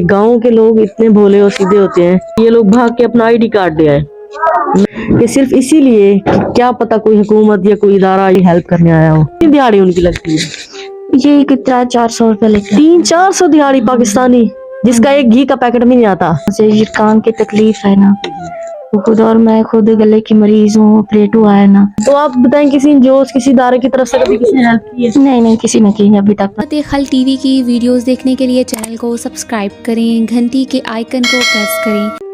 गाँव के लोग इतने भोले और सीधे होते हैं, ये लोग भाग के अपना आईडी कार्ड ले आए कि सिर्फ इसीलिए कि क्या पता कोई हुकूमत या कोई इदारा ये हेल्प करने आया हो। कितनी दिहाड़ी उनकी लगती है? ये कितना 400 रुपये लेते हैं। 300-400 दिहाड़ी पाकिस्तानी, जिसका एक घी का पैकेट भी नहीं आता। ये कान की तकलीफ है ना, तो खुद और मैं खुद गले की मरीज हूँ, ऑपरेट हुआ है ना। तो आप बताएं किसी इदारे की तरफ से कभी किसी ने हेल्प की है? नहीं, किसी ने की अभी तक। फतेह टीवी की वीडियोस देखने के लिए चैनल को सब्सक्राइब करें, घंटी के आइकन को प्रेस करें।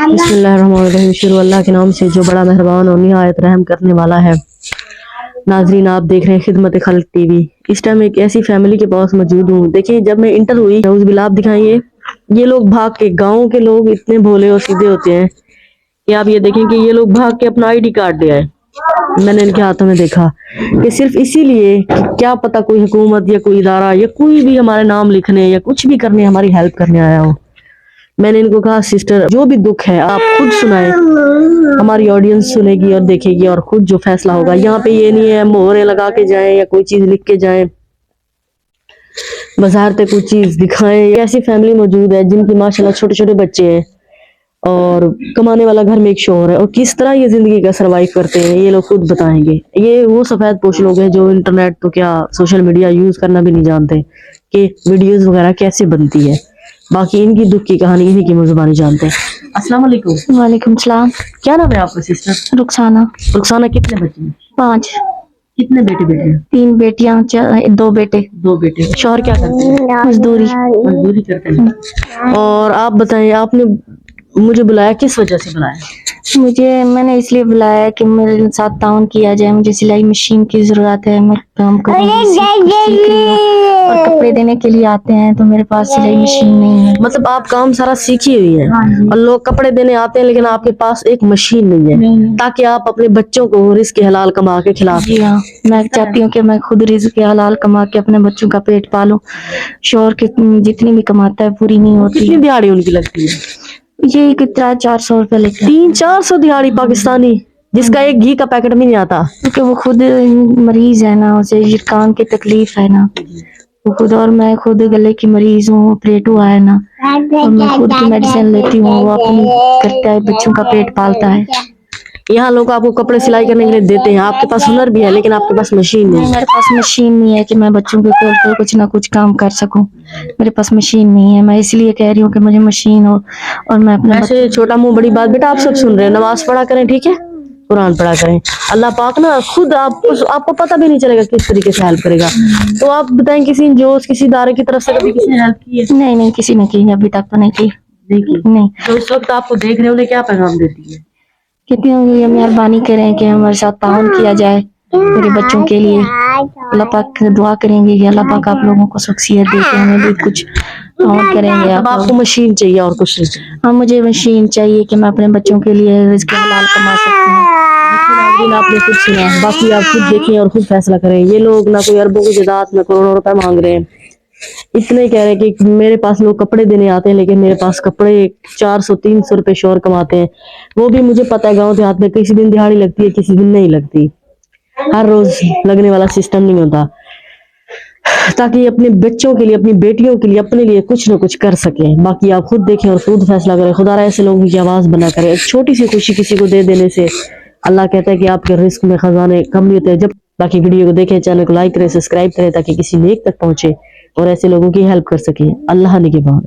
बिस्मिल्लाहिर्रहमानिर्रहीम। शुरू अल्लाह के नाम से जो बड़ा मेहरबान और निहायत रहम करने वाला है। नाजरीन, आप देख रहे हैं खिदमत खल्क टीवी। इस टाइम एक ऐसी फैमिली के पास मौजूद हूँ। देखिए, जब मैं इंटर हुई, आप दिखाइए, ये लोग भाग के, गाँव के लोग इतने भोले और सीधे होते हैं कि आप ये देखें कि ये लोग भाग के अपना आईडी कार्ड ले आए। मैंने इनके हाथों में देखा कि सिर्फ इसीलिए कि क्या पता कोई हुकूमत या कोई इदारा या कोई भी हमारे नाम लिखने या कुछ भी करने, हमारी हेल्प करने आया हो। मैंने इनको कहा, सिस्टर, जो भी दुख है आप खुद सुनाएं, हमारी ऑडियंस सुनेगी और देखेगी और खुद जो फैसला होगा। यहाँ पे ये नहीं है मोहरे लगा के जाएं या कोई चीज लिख के जाएं, बाजार पे कुछ चीज दिखाएं। ऐसी फैमिली मौजूद है जिनकी माशाल्लाह छोटे छोटे बच्चे हैं और कमाने वाला घर में एक शौहर है, और किस तरह ये जिंदगी का सरवाइव करते हैं ये लोग खुद बताएंगे। ये वो सफेद पोश लोग हैं जो इंटरनेट तो क्या सोशल मीडिया यूज करना भी नहीं जानते कि वीडियोस वगैरह कैसे बनती है। बाकी इनकी दुख की कहानी इन्हीं की जुबानी जानते हैं। अस्सलाम वालेकुम। वालेकुम सलाम। क्या नाम है आपका सिस्टर? रुखसाना। रुखसाना, कितने बच्चे हैं? 5। कितने बेटे बेटे हैं? 3 बेटियां, 2 बेटे। 2 बेटे। शौहर क्या करते हैं? मजदूरी करते हैं। और आप बताएं, आपने मुझे बुलाया किस वजह से बुलाया? मैंने इसलिए बुलाया कि मेरे साथ ताउन किया जाए। मुझे सिलाई मशीन की जरूरत है, मैं काम करूंगी, सीख रही हूँ, और कपड़े देने के लिए आते हैं तो मेरे पास सिलाई मशीन नहीं है। मतलब आप काम सारा सीखी हुई है? हाँ, और लोग कपड़े देने आते हैं लेकिन आपके पास एक मशीन नहीं है, ताकि आप अपने बच्चों को रिस्क हलाल कमा के खिला। जी हाँ, मैं चाहती हूँ कि मैं खुद रिस्क हलाल कमा के अपने बच्चों का पेट पालूं। शौहर की जितनी भी कमाता है पूरी नहीं होती। कितनी दिहाड़ी उनकी लगती है? ये कितना 400 रुपये लेते हैं। 300-400 दिहाड़ी पाकिस्तानी, जिसका एक घी का पैकेट भी नहीं आता। क्योंकि वो खुद मरीज है ना, उसे ये कान की तकलीफ है ना, वो खुद और मैं खुद गले की मरीज हूँ, ऑपरेट हुआ है ना, और मैं खुद की मेडिसिन लेती हूँ। वो अपनी करता है, बच्चों का पेट पालता है। यहाँ लोग आपको कपड़े सिलाई करने के लिए देते हैं, आपके पास हुनर भी है लेकिन आपके पास मशीन नहीं है। मेरे पास मशीन नहीं है कि मैं बच्चों के ऊपर कुछ ना कुछ काम कर सकूं। मेरे पास मशीन नहीं है, मैं इसलिए कह रही हूँ कि मुझे मशीन हो और मैं अपने ऐसे छोटा मुंह बड़ी बात। बेटा, आप सब सुन रहे हैं, नमाज पढ़ा करें, ठीक है, कुरान पढ़ा करें। अल्लाह पाक ना खुद आपको पता भी नहीं चलेगा किस तरीके से हेल्प करेगा। तो आप बताएं, किसी इदारे की तरफ से कभी किसी ने हेल्प की है? नहीं, किसी ने की अभी तक तो नहीं की। नहीं। तो इस वक्त आपको देख रहे हो, उन्हें क्या पैगाम देती है? कितनी ये मेहरबानी करें कि हमारे साथ ताउन किया जाए मेरे बच्चों के लिए। अल्लाह पाक दुआ करेंगे कि अल्लाह पाक आप लोगों को शख्सियत दे के हमें भी कुछ ताउन करेंगे। आपको मशीन चाहिए और कुछ नहीं चाहिए? हाँ, मुझे मशीन चाहिए कि मैं अपने बच्चों के लिए रिज़्क़ हलाल कमा सकती हूँ। आपने खुद सुना, बाकी आप खुद देखें और खुद फैसला करें। ये लोग ना कोई अरबों की जायदाद में करोड़ों रुपए मांग रहे हैं, इतने कह रहे हैं कि मेरे पास लोग कपड़े देने आते हैं लेकिन मेरे पास कपड़े 400-300 रुपए शौहर कमाते हैं। वो भी मुझे पता है गाँव देहात में किसी दिन दिहाड़ी लगती है, किसी दिन नहीं लगती, हर रोज लगने वाला सिस्टम नहीं होता, ताकि अपने बच्चों के लिए, अपनी बेटियों के लिए, अपने लिए कुछ न कुछ कर सके। बाकी आप खुद देखें और खुद फैसला करें। खुदा ऐसे लोगों की आवाज बना करें। एक छोटी सी खुशी किसी को दे देने से अल्लाह कहता है कि आपके रिस्क में खजाने कम नहीं होते। जब बाकी वीडियो को देखें, चैनल को लाइक करें, सब्सक्राइब करें, ताकि किसी नेक तक पहुंचे और ऐसे लोगों की हेल्प कर सके। अल्लाह निगहबान।